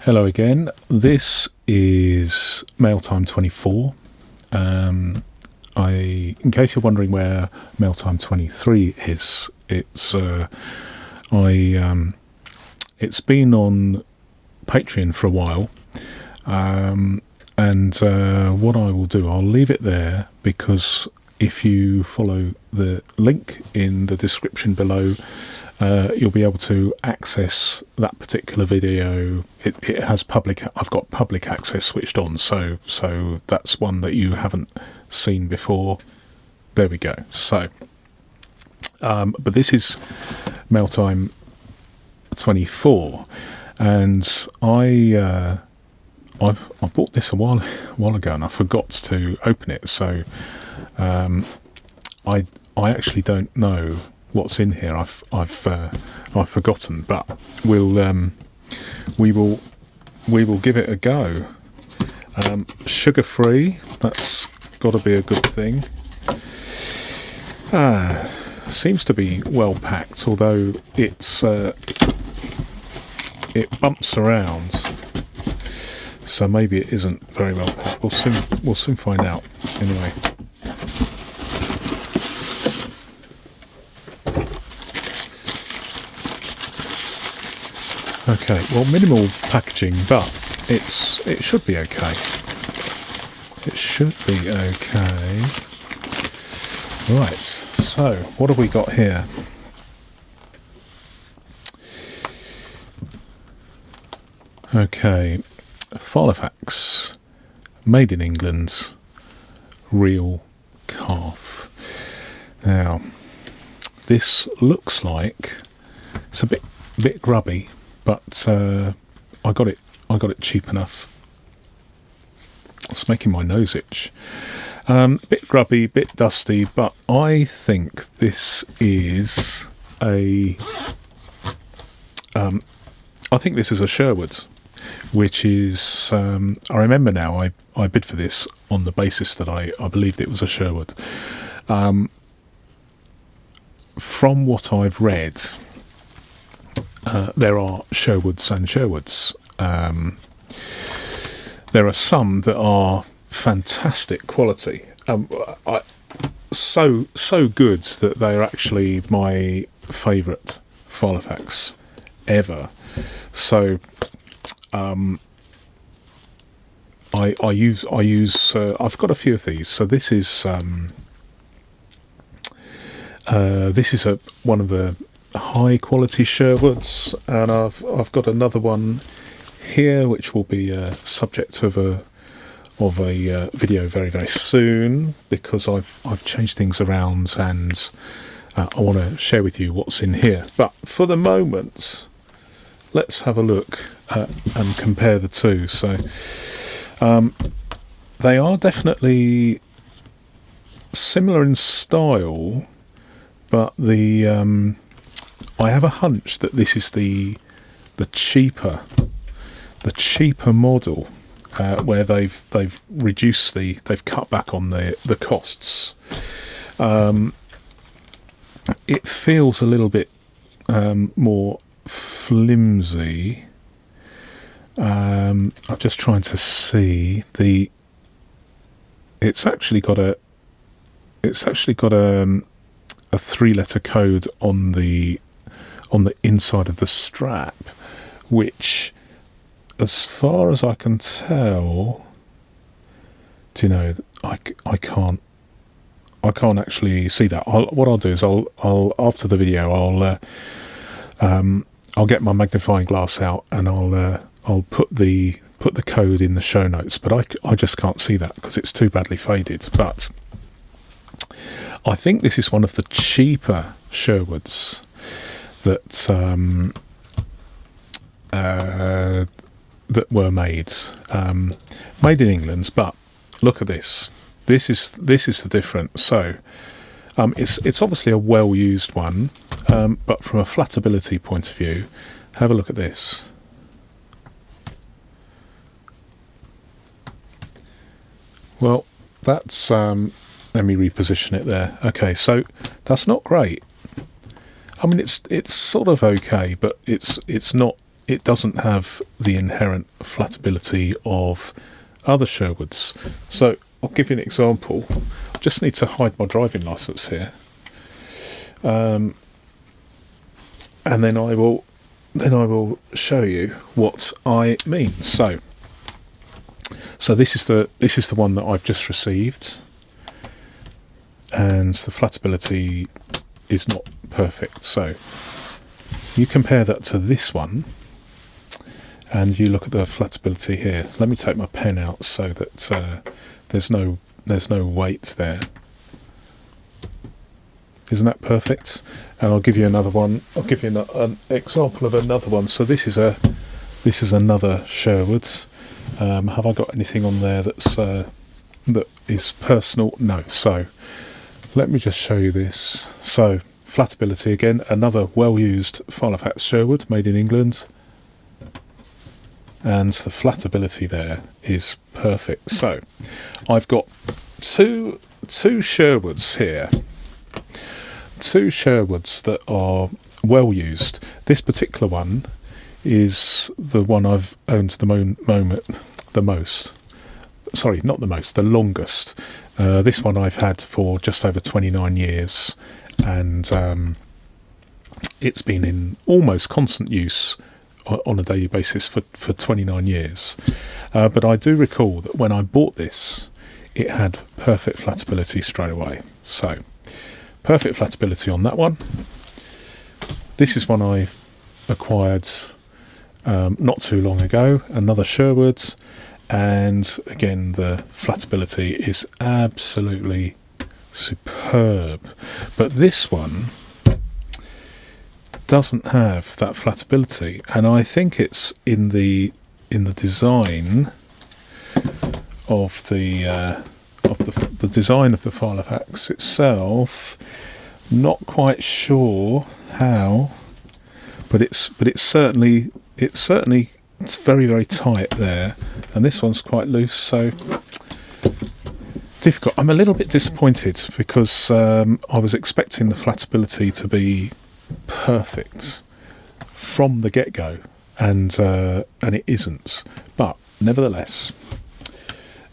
Hello again. This is Mail Time 24. In case you're wondering where Mail Time 23 is, it's been on Patreon for a while, and what I will do, I'll leave it there because if you follow the link in the description below, you'll be able to access that particular video. It has I've got public access switched on, so that's one that you haven't seen before. There we go. So, but this is Mail Time 24, and I bought this a while ago, and I forgot to open it. So, I actually don't know what's in here. I've forgotten, but we will give it a go. Sugar free, that's got to be a good thing. Seems to be well packed, although it bumps around, so maybe it isn't very well packed. We'll soon find out. Anyway. Okay, well, minimal packaging, but it should be okay. It should be okay. Right, so what have we got here? Okay, filo-fax, made in England, real calf. Now, this looks like it's a bit grubby, but I got it cheap enough. It's making my nose itch. Bit grubby, bit dusty, but I think this is a Sherwood, which is I remember now. I bid for this on the basis that I believed it was a Sherwood. From what I've read, there are Sherwoods and Sherwoods. There are some that are fantastic quality, so good that they are actually my favourite filofax ever. So I use I've got a few of these. So this is one of the high quality Sherwoods, and I've got another one here which will be subject of a video very, very soon, because I've changed things around, and I want to share with you what's in here. But for the moment, let's have a look and compare the two. So they are definitely similar in style, but I have a hunch that this is the cheaper model, where they've reduced they've cut back on the costs. It feels a little bit more flimsy. I'm just trying to see it's actually got a 3-letter code on the inside of the strap, which, as far as I can tell, do you know, I can't actually see that. What I'll do is I'll after the video I'll get my magnifying glass out, and I'll put the code in the show notes, but I just can't see that because it's too badly faded. But I think this is one of the cheaper Sherwoods that were made in England. But look at this. This is the difference. So it's obviously a well used one, but from a flatability point of view, have a look at this. Well, that's let me reposition it there. Okay, so that's not great. I mean, it's sort of okay, but it's not it doesn't have the inherent flatability of other Sherwoods. So I'll give you an example. I just need to hide my driving licence here, and then I will show you what I mean. So this is the one that I've just received, and the flatability is not perfect. So you compare that to this one, and you look at the flatability here. Let me take my pen out so that there's no weight there. Isn't that perfect? And I'll give you another one. I'll give you an example of another one. So this is another Sherwood. Have I got anything on there that is personal? No. So let me just show you this. So flatability again, another well-used filofax Sherwood made in England, and the flatability there is perfect. So I've got two Sherwoods here. Two Sherwoods that are well used. This particular one is the one I've owned the most. Sorry, not the most, the longest. This one I've had for just over 29 years, and it's been in almost constant use on a daily basis for 29 years. But I do recall that when I bought this, it had perfect flatability straight away. So perfect flatability on that one. This is one I acquired not too long ago, another Sherwood, and again the flatability is absolutely superb. But this one doesn't have that flatability, and I think it's in the design of the design of the filofax itself. Not quite sure how, but it's certainly it's very, very tight there, and this one's quite loose, so difficult. I'm a little bit disappointed because I was expecting the flatability to be perfect from the get-go, and it isn't. But nevertheless,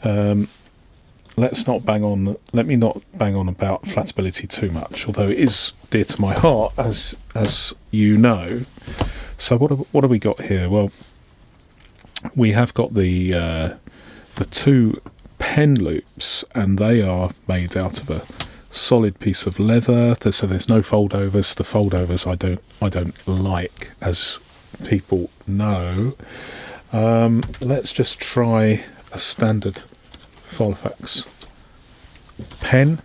let me not bang on about flatability too much, although it is dear to my heart, as you know. So what have we got here? Well, we have got the two pen loops, and they are made out of a solid piece of leather. So there's no foldovers. The foldovers I don't like, as people know. Let's just try a standard filofax pen,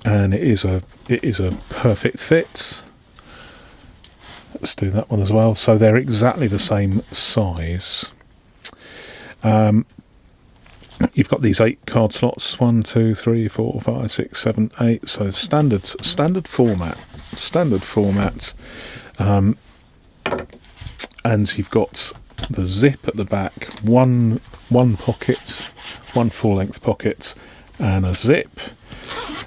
and it is a perfect fit. Let's do that one as well. So they're exactly the same size. You've got these 8 card slots, 1, 2, 3, 4, 5, 6, 7, 8. So standard format. And you've got the zip at the back, one pocket, one full-length pocket, and a zip.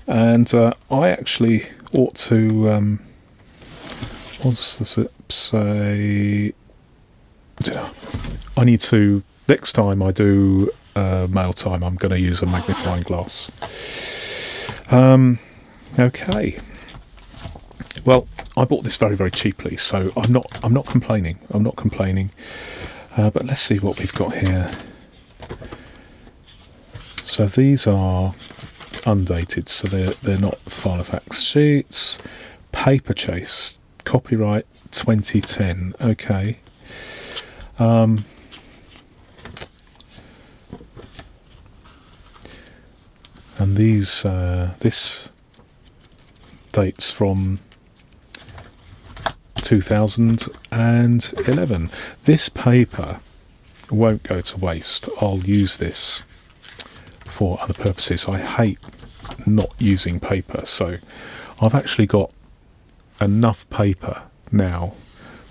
And I actually ought to. What does the zip say? I need to. Next time I do mail time, I'm going to use a magnifying glass. Okay. Well, I bought this very, very cheaply, so I'm not complaining. But let's see what we've got here. So these are undated, so they're not filofax sheets. Paper chase, copyright 2010. Okay. And these this dates from 2011. This paper won't go to waste. I'll use this for other purposes. I hate not using paper, so I've actually got enough paper now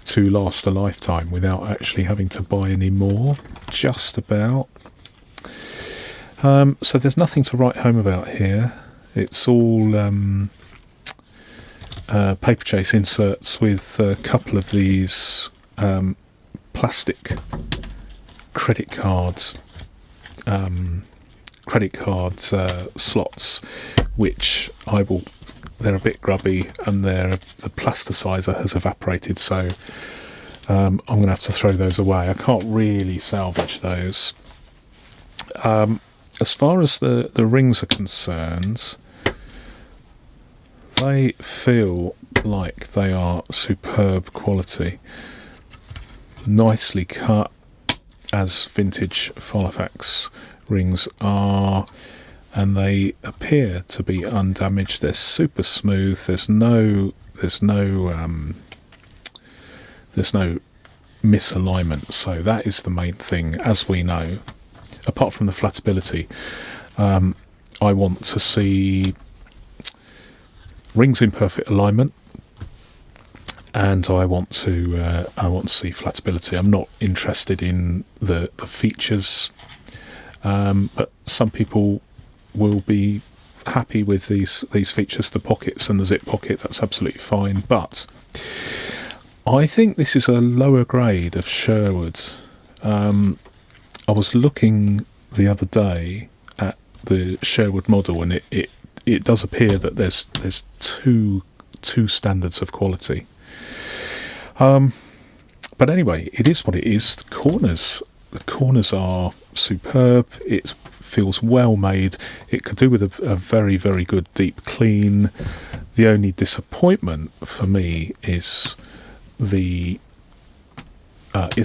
to last a lifetime without actually having to buy any more. Just about. So there's nothing to write home about here. It's all paper chase inserts with a couple of these plastic credit cards slots, which they're a bit grubby, and the plasticizer has evaporated, so I'm going to have to throw those away. I can't really salvage those. As far as the rings are concerned, they feel like they are superb quality, nicely cut, as vintage filofax rings are, and they appear to be undamaged. They're super smooth. There's no misalignment, so that is the main thing, as we know. Apart from the flatability, I want to see rings in perfect alignment, and I want to see flatability. I'm not interested in the features, but some people will be happy with these features, the pockets and the zip pocket. That's absolutely fine, but I think this is a lower grade of Sherwood. I was looking the other day at the Sherwood model, and it does appear that there's two standards of quality. But anyway, it is what it is. The corners are superb. It feels well made. It could do with a very, very good deep clean. The only disappointment for me is it's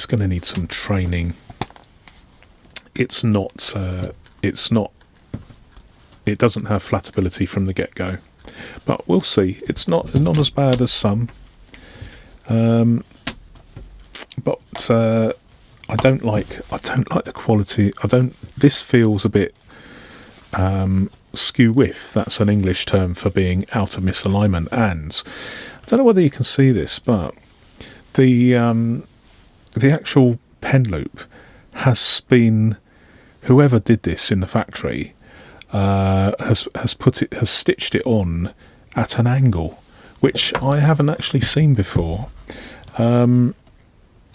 going to need some training. It doesn't have flatability from the get-go, but we'll see. It's not as bad as some, but I don't like the quality. This feels a bit skew whiff. That's an English term for being out of misalignment. And I don't know whether you can see this, but the actual pen loop has been, whoever did this in the factory has stitched it on at an angle, which I haven't actually seen before. I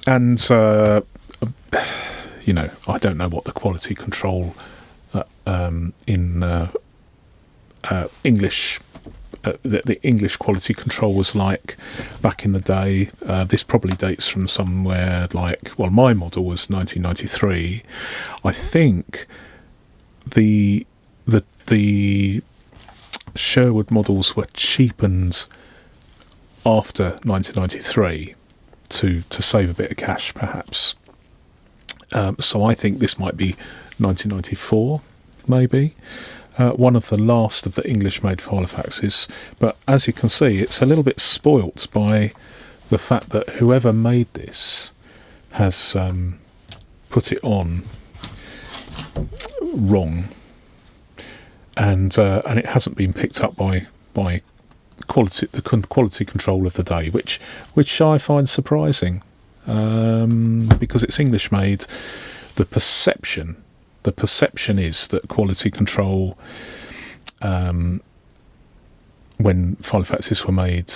don't know what the quality control in English, the English quality control was like back in the day. This probably dates from somewhere my model was 1993. I think the Sherwood models were cheapened after 1993 to save a bit of cash, perhaps. So I think this might be 1994, maybe. One of the last of the English-made filofaxes. But as you can see, it's a little bit spoilt by the fact that whoever made this has put it on wrong, and it hasn't been picked up by the quality control of the day, which I find surprising, because it's English made. The perception is that quality control, when filofaxes were made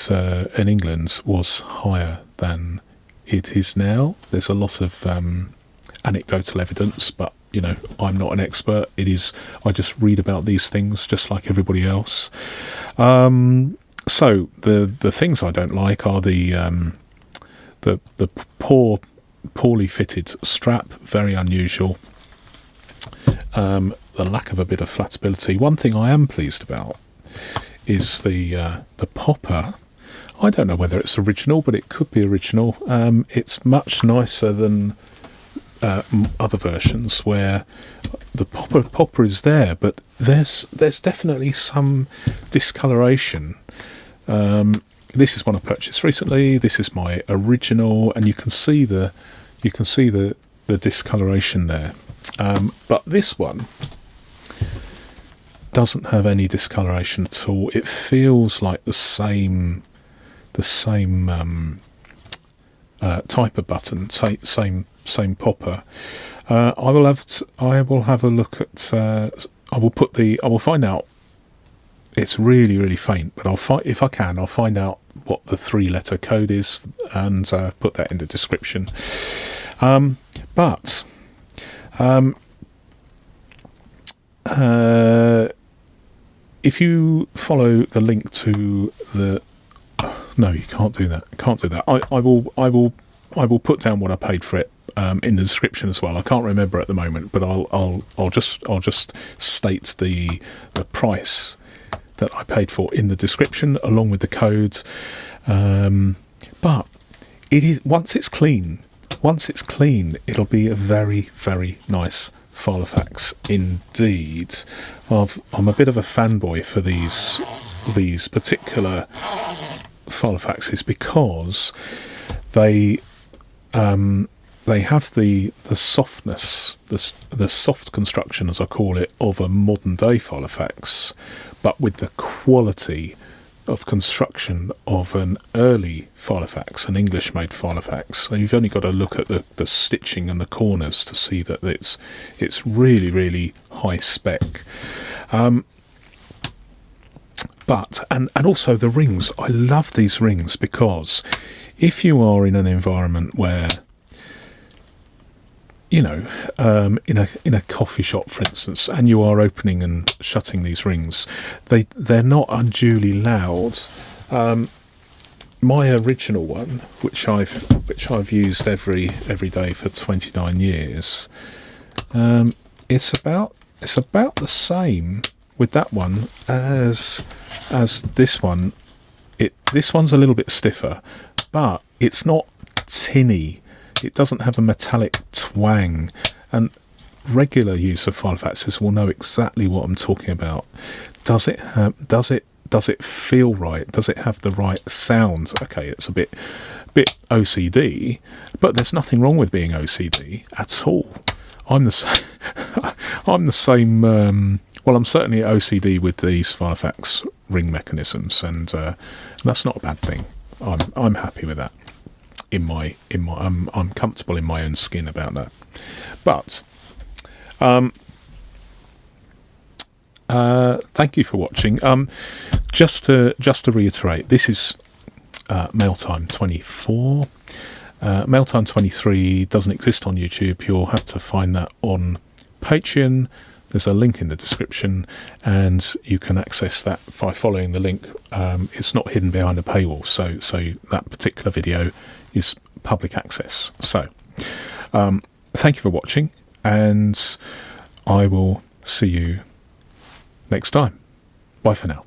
in England, was higher than it is now. There's a lot of anecdotal evidence, but I'm not an expert. I just read about these things just like everybody else. So the things I don't like are the poorly fitted strap, very unusual. The lack of a bit of flatability. One thing I am pleased about is the popper. I don't know whether it's original, but it could be original. It's much nicer than other versions where the popper is there, but there's definitely some discoloration. This is one I purchased recently. This is my original, and you can see the discoloration there. But this one doesn't have any discoloration at all. It feels like the same type of button, same popper. I will have a look at. I will find out. It's really, really faint, but if I can, I'll find out what the 3-letter code is, and put that in the description. But if you follow the link to the... No, you can't do that. I will put down what I paid for it in the description as well. I can't remember at the moment, but I'll just state the price that I paid for in the description along with the codes. But it is once it's clean, it'll be a very, very nice filofax indeed. I'm a bit of a fanboy for these particular filofaxes because they have the softness, the soft construction, as I call it, of a modern day filofax, but with the quality of construction of an early filofax, an English-made filofax. So you've only got to look at the stitching and the corners to see that it's really, really high spec. But also the rings. I love these rings because if you are in an environment where, in a coffee shop, for instance, and you are opening and shutting these rings, they're not unduly loud. My original one, which I've used every day for 29 years, it's about the same with that one as this one. This one's a little bit stiffer, but it's not tinny. It doesn't have a metallic twang, and regular use of filofaxes will know exactly what I'm talking about. Does it feel right? Does it have the right sound? Okay, it's a bit OCD, but there's nothing wrong with being OCD at all. I'm the same. Well, I'm certainly OCD with these filofax ring mechanisms, and that's not a bad thing. I'm happy with that. I'm comfortable in my own skin about that. But thank you for watching. Just to reiterate, this is Mailtime 24. Mailtime 23 doesn't exist on YouTube. You'll have to find that on Patreon. There's a link in the description, and you can access that by following the link. It's not hidden behind a paywall, so that particular video is public access. So thank you for watching, and I will see you next time. Bye for now.